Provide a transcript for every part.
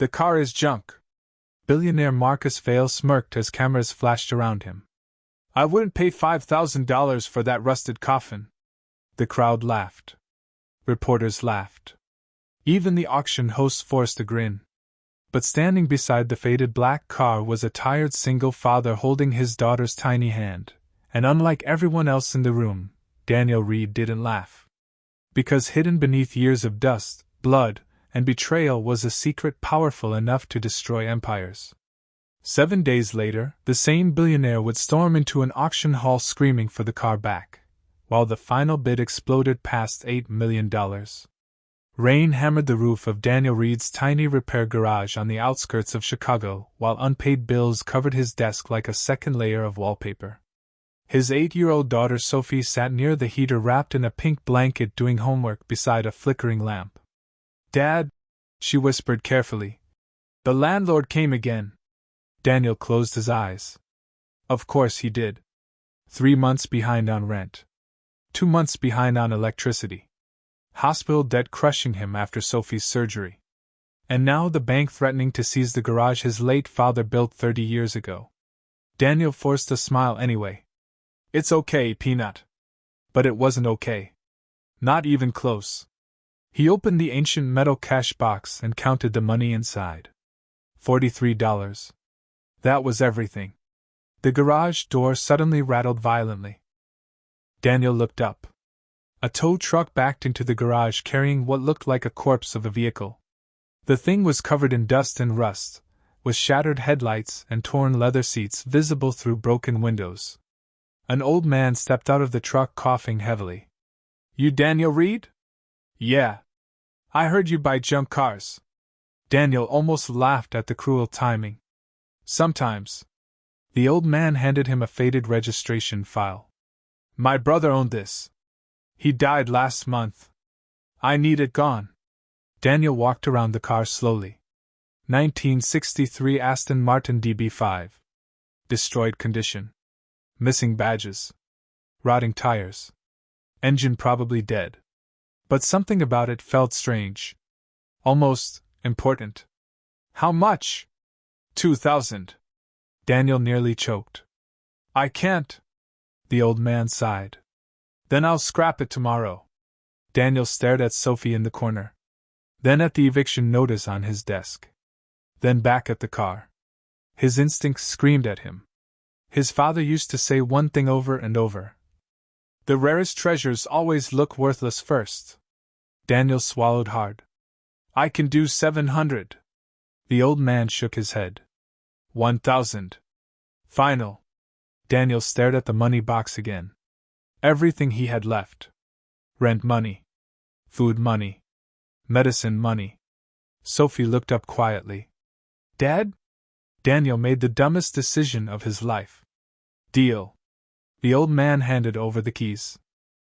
The car is junk. Billionaire Marcus Vale smirked as cameras flashed around him. I wouldn't pay $5,000 for that rusted coffin. The crowd laughed. Reporters laughed. Even the auction host forced a grin. But standing beside the faded black car was a tired single father holding his daughter's tiny hand, and unlike everyone else in the room, Daniel Reed didn't laugh. Because hidden beneath years of dust, blood, and betrayal was a secret powerful enough to destroy empires. 7 days later, the same billionaire would storm into an auction hall screaming for the car back, while the final bid exploded past $8 million. Rain hammered the roof of Daniel Reed's tiny repair garage on the outskirts of Chicago, while unpaid bills covered his desk like a second layer of wallpaper. His 8-year-old daughter Sophie sat near the heater wrapped in a pink blanket doing homework beside a flickering lamp. "Dad," she whispered carefully. "The landlord came again." Daniel closed his eyes. Of course he did. 3 months behind on rent. 2 months behind on electricity. Hospital debt crushing him after Sophie's surgery. And now the bank threatening to seize the garage his late father built 30 years ago. Daniel forced a smile anyway. "It's okay, Peanut." But it wasn't okay. Not even close. He opened the ancient metal cash box and counted the money inside. $43. That was everything. The garage door suddenly rattled violently. Daniel looked up. A tow truck backed into the garage carrying what looked like a corpse of a vehicle. The thing was covered in dust and rust, with shattered headlights and torn leather seats visible through broken windows. An old man stepped out of the truck coughing heavily. "You Daniel Reed?" "Yeah. I heard you buy junk cars." Daniel almost laughed at the cruel timing. "Sometimes." The old man handed him a faded registration file. "My brother owned this. He died last month. I need it gone." Daniel walked around the car slowly. 1963 Aston Martin DB5. Destroyed condition. Missing badges. Rotting tires. Engine probably dead. But something about it felt strange. Almost important. "How much?" $2,000. Daniel nearly choked. "I can't." The old man sighed. "Then I'll scrap it tomorrow." Daniel stared at Sophie in the corner. Then at the eviction notice on his desk. Then back at the car. His instincts screamed at him. His father used to say one thing over and over. "The rarest treasures always look worthless first." Daniel swallowed hard. "I can do 700. The old man shook his head. 1,000. Final. Daniel stared at the money box again. Everything he had left. Rent money. Food money. Medicine money. Sophie looked up quietly. "Dad?" Daniel made the dumbest decision of his life. "Deal." The old man handed over the keys.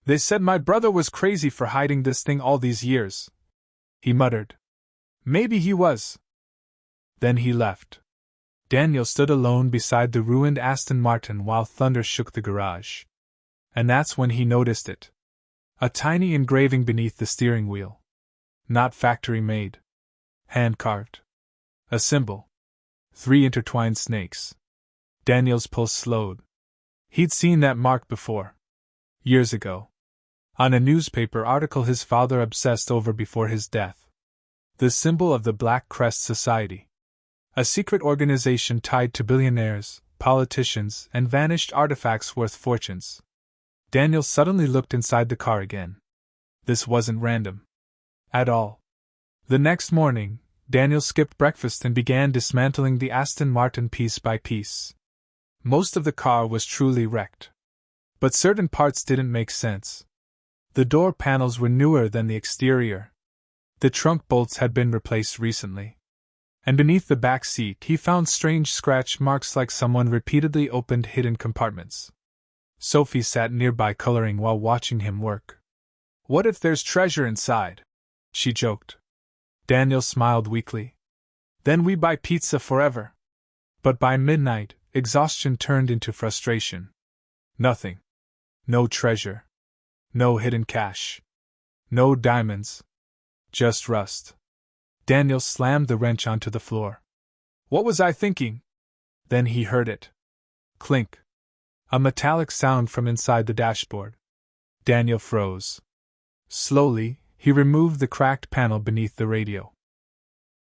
"They said my brother was crazy for hiding this thing all these years," he muttered. "Maybe he was." Then he left. Daniel stood alone beside the ruined Aston Martin while thunder shook the garage. And that's when he noticed it. A tiny engraving beneath the steering wheel. Not factory made. Hand carved. A symbol. 3 intertwined snakes. Daniel's pulse slowed. He'd seen that mark before. Years ago. On a newspaper article his father obsessed over before his death. The symbol of the Black Crest Society. A secret organization tied to billionaires, politicians, and vanished artifacts worth fortunes. Daniel suddenly looked inside the car again. This wasn't random. At all. The next morning, Daniel skipped breakfast and began dismantling the Aston Martin piece by piece. Most of the car was truly wrecked. But certain parts didn't make sense. The door panels were newer than the exterior. The trunk bolts had been replaced recently. And beneath the back seat he found strange scratch marks like someone repeatedly opened hidden compartments. Sophie sat nearby coloring while watching him work. "What if there's treasure inside?" she joked. Daniel smiled weakly. "Then we buy pizza forever." But by midnight, exhaustion turned into frustration. Nothing. No treasure. No hidden cash. No diamonds. Just rust. Daniel slammed the wrench onto the floor. What was I thinking? Then he heard it. Clink. A metallic sound from inside the dashboard. Daniel froze. Slowly, he removed the cracked panel beneath the radio.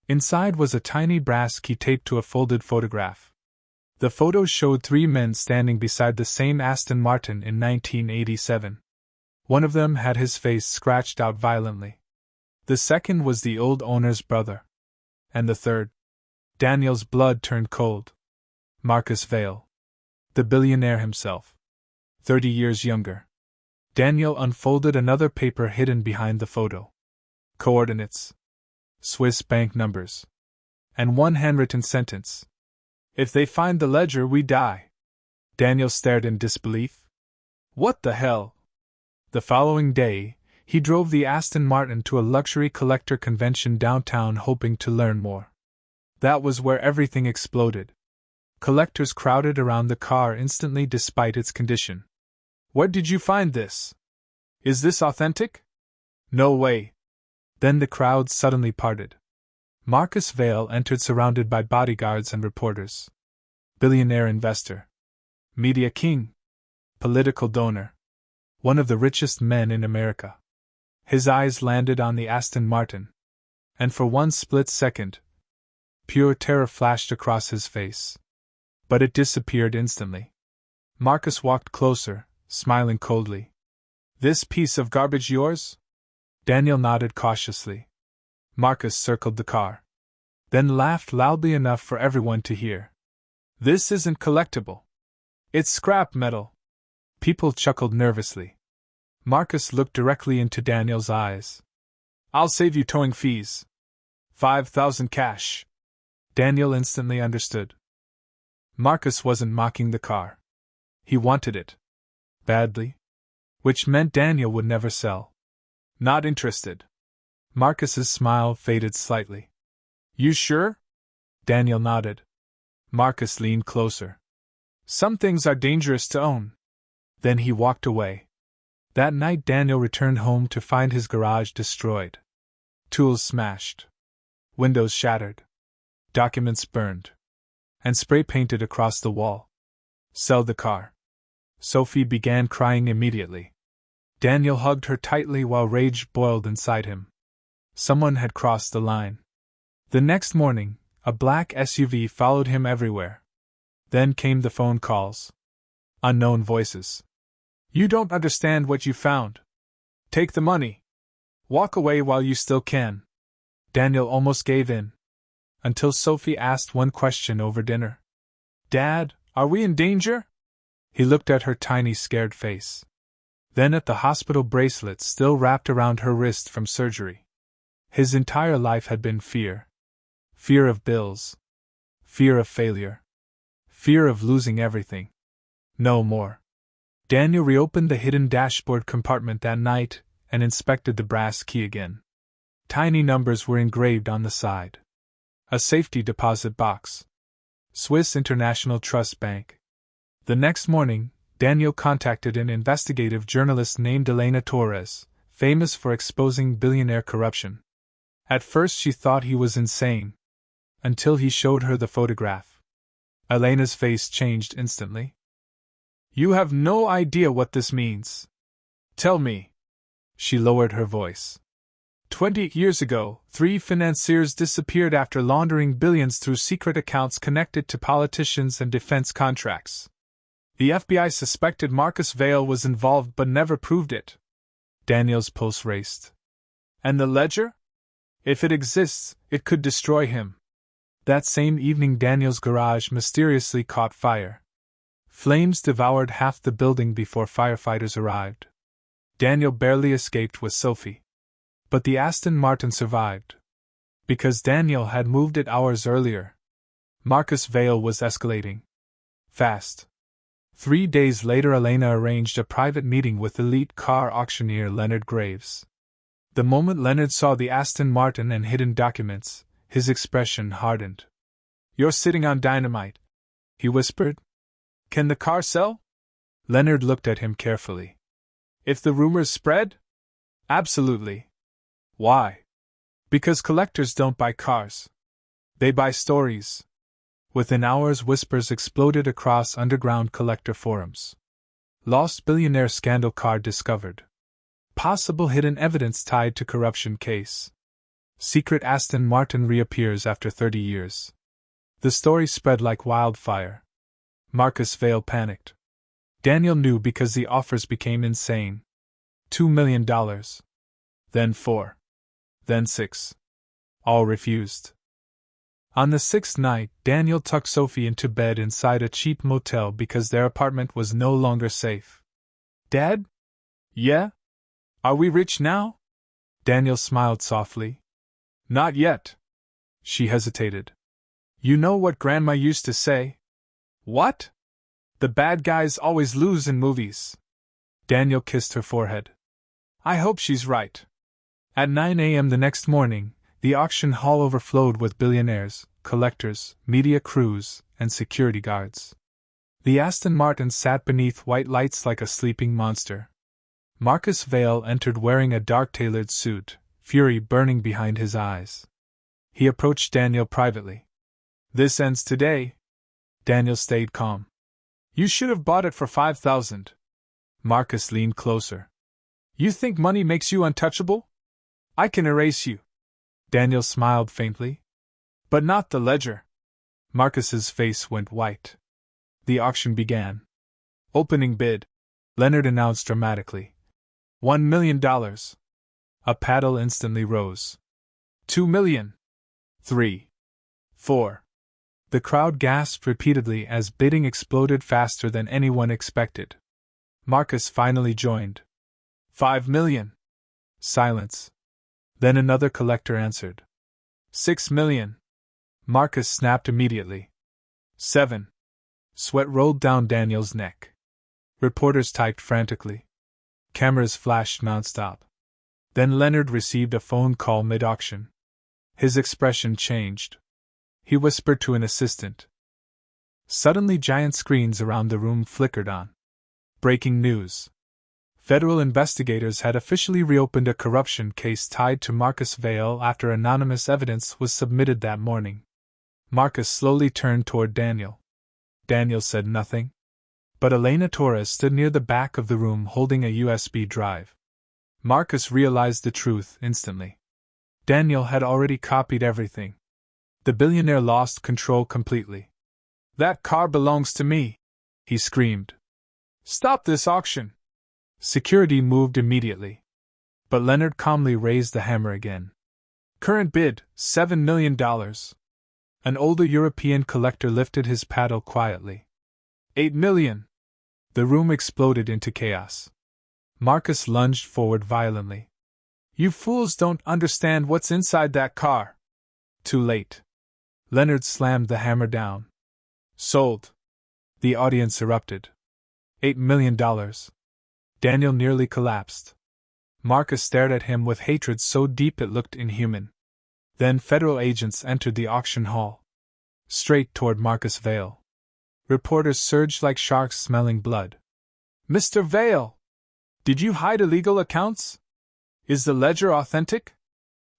Inside was a tiny brass key taped to a folded photograph. The photo showed 3 men standing beside the same Aston Martin in 1987. One of them had his face scratched out violently. The second was the old owner's brother. And the third? Daniel's blood turned cold. Marcus Vail. The billionaire himself. 30 years younger. Daniel unfolded another paper hidden behind the photo. Coordinates. Swiss bank numbers. And one handwritten sentence. If they find the ledger, we die. Daniel stared in disbelief. What the hell? The following day, he drove the Aston Martin to a luxury collector convention downtown hoping to learn more. That was where everything exploded. Collectors crowded around the car instantly despite its condition. Where did you find this? Is this authentic? No way. Then the crowd suddenly parted. Marcus Vail entered surrounded by bodyguards and reporters. Billionaire investor. Media king. Political donor. One of the richest men in America. His eyes landed on the Aston Martin. And for one split second, pure terror flashed across his face. But it disappeared instantly. Marcus walked closer, smiling coldly. This piece of garbage yours? Daniel nodded cautiously. Marcus circled the car. Then laughed loudly enough for everyone to hear. This isn't collectible. It's scrap metal. People chuckled nervously. Marcus looked directly into Daniel's eyes. I'll save you towing fees. 5,000 cash. Daniel instantly understood. Marcus wasn't mocking the car. He wanted it. Badly. Which meant Daniel would never sell. Not interested. Marcus's smile faded slightly. You sure? Daniel nodded. Marcus leaned closer. Some things are dangerous to own. Then he walked away. That night Daniel returned home to find his garage destroyed. Tools smashed. Windows shattered. Documents burned. And spray painted across the wall. Sell the car. Sophie began crying immediately. Daniel hugged her tightly while rage boiled inside him. Someone had crossed the line. The next morning, a black SUV followed him everywhere. Then came the phone calls. Unknown voices. You don't understand what you found. Take the money. Walk away while you still can. Daniel almost gave in. Until Sophie asked one question over dinner. Dad, are we in danger? He looked at her tiny scared face. Then at the hospital bracelet still wrapped around her wrist from surgery. His entire life had been fear. Fear of bills. Fear of failure. Fear of losing everything. No more. Daniel reopened the hidden dashboard compartment that night and inspected the brass key again. Tiny numbers were engraved on the side. A safety deposit box. Swiss International Trust Bank. The next morning, Daniel contacted an investigative journalist named Elena Torres, famous for exposing billionaire corruption. At first she thought he was insane. Until he showed her the photograph. Elena's face changed instantly. You have no idea what this means. Tell me. She lowered her voice. 20 years ago, 3 financiers disappeared after laundering billions through secret accounts connected to politicians and defense contracts. The FBI suspected Marcus Vail was involved but never proved it. Daniel's pulse raced. And the ledger? If it exists, it could destroy him. That same evening Daniel's garage mysteriously caught fire. Flames devoured half the building before firefighters arrived. Daniel barely escaped with Sophie. But the Aston Martin survived. Because Daniel had moved it hours earlier. Marcus Vail was escalating. Fast. 3 days later Elena arranged a private meeting with elite car auctioneer Leonard Graves. The moment Leonard saw the Aston Martin and hidden documents, his expression hardened. You're sitting on dynamite, he whispered. Can the car sell? Leonard looked at him carefully. If the rumors spread? Absolutely. Why? Because collectors don't buy cars. They buy stories. Within hours, whispers exploded across underground collector forums. Lost billionaire scandal card discovered. Possible hidden evidence tied to corruption case. Secret Aston Martin reappears after 30 years. The story spread like wildfire. Marcus Vail panicked. Daniel knew because the offers became insane. $2 million. Then 4. Then 6. All refused. On the 6th night, Daniel tucked Sophie into bed inside a cheap motel because their apartment was no longer safe. Dad? Yeah? Are we rich now? Daniel smiled softly. Not yet. She hesitated. You know what Grandma used to say? What? The bad guys always lose in movies. Daniel kissed her forehead. I hope she's right. At 9 a.m. the next morning, the auction hall overflowed with billionaires, collectors, media crews, and security guards. The Aston Martin sat beneath white lights like a sleeping monster. Marcus Vail entered wearing a dark tailored suit, fury burning behind his eyes. He approached Daniel privately. This ends today. Daniel stayed calm. You should have bought it for $5,000. Marcus leaned closer. You think money makes you untouchable? I can erase you. Daniel smiled faintly. But not the ledger. Marcus's face went white. The auction began. Opening bid. Leonard announced dramatically. $1 million. A paddle instantly rose. 2 million. 3. 4. The crowd gasped repeatedly as bidding exploded faster than anyone expected. Marcus finally joined. 5 million. Silence. Then another collector answered. 6 million. Marcus snapped immediately. 7. Sweat rolled down Daniel's neck. Reporters typed frantically. Cameras flashed nonstop. Then Leonard received a phone call mid-auction. His expression changed. He whispered to an assistant. Suddenly giant screens around the room flickered on. Breaking news. Federal investigators had officially reopened a corruption case tied to Marcus Vail after anonymous evidence was submitted that morning. Marcus slowly turned toward Daniel. Daniel said nothing. But Elena Torres stood near the back of the room holding a USB drive. Marcus realized the truth instantly. Daniel had already copied everything. The billionaire lost control completely. That car belongs to me, he screamed. Stop this auction. Security moved immediately. But Leonard calmly raised the hammer again. Current bid, $7 million. An older European collector lifted his paddle quietly. 8 million. The room exploded into chaos. Marcus lunged forward violently. You fools don't understand what's inside that car. Too late. Leonard slammed the hammer down. Sold. The audience erupted. $8 million. Daniel nearly collapsed. Marcus stared at him with hatred so deep it looked inhuman. Then federal agents entered the auction hall. Straight toward Marcus Vail. Reporters surged like sharks smelling blood. Mr. Vail! Did you hide illegal accounts? Is the ledger authentic?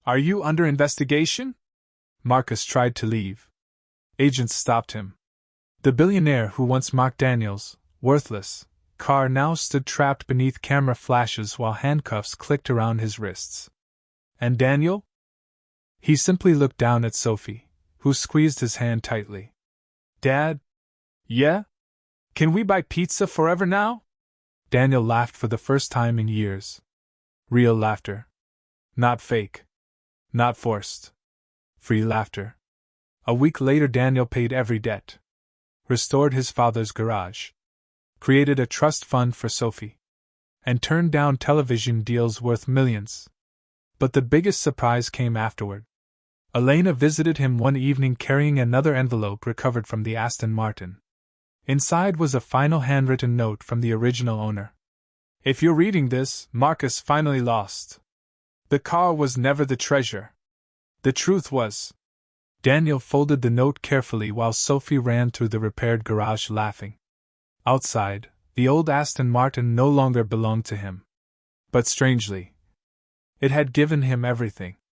Are you under investigation? Marcus tried to leave. Agents stopped him. The billionaire who once mocked Daniel's worthless car now stood trapped beneath camera flashes while handcuffs clicked around his wrists. And Daniel? He simply looked down at Sophie, who squeezed his hand tightly. Dad? Yeah? Can we buy pizza forever now? Daniel laughed for the first time in years. Real laughter. Not fake. Not forced. Free laughter. A week later, Daniel paid every debt. Restored his father's garage. Created a trust fund for Sophie. And turned down television deals worth millions. But the biggest surprise came afterward. Elena visited him one evening carrying another envelope recovered from the Aston Martin. Inside was a final handwritten note from the original owner. If you're reading this, Marcus finally lost. The car was never the treasure. The truth was. Daniel folded the note carefully while Sophie ran through the repaired garage laughing. Outside, the old Aston Martin no longer belonged to him. But strangely, it had given him everything.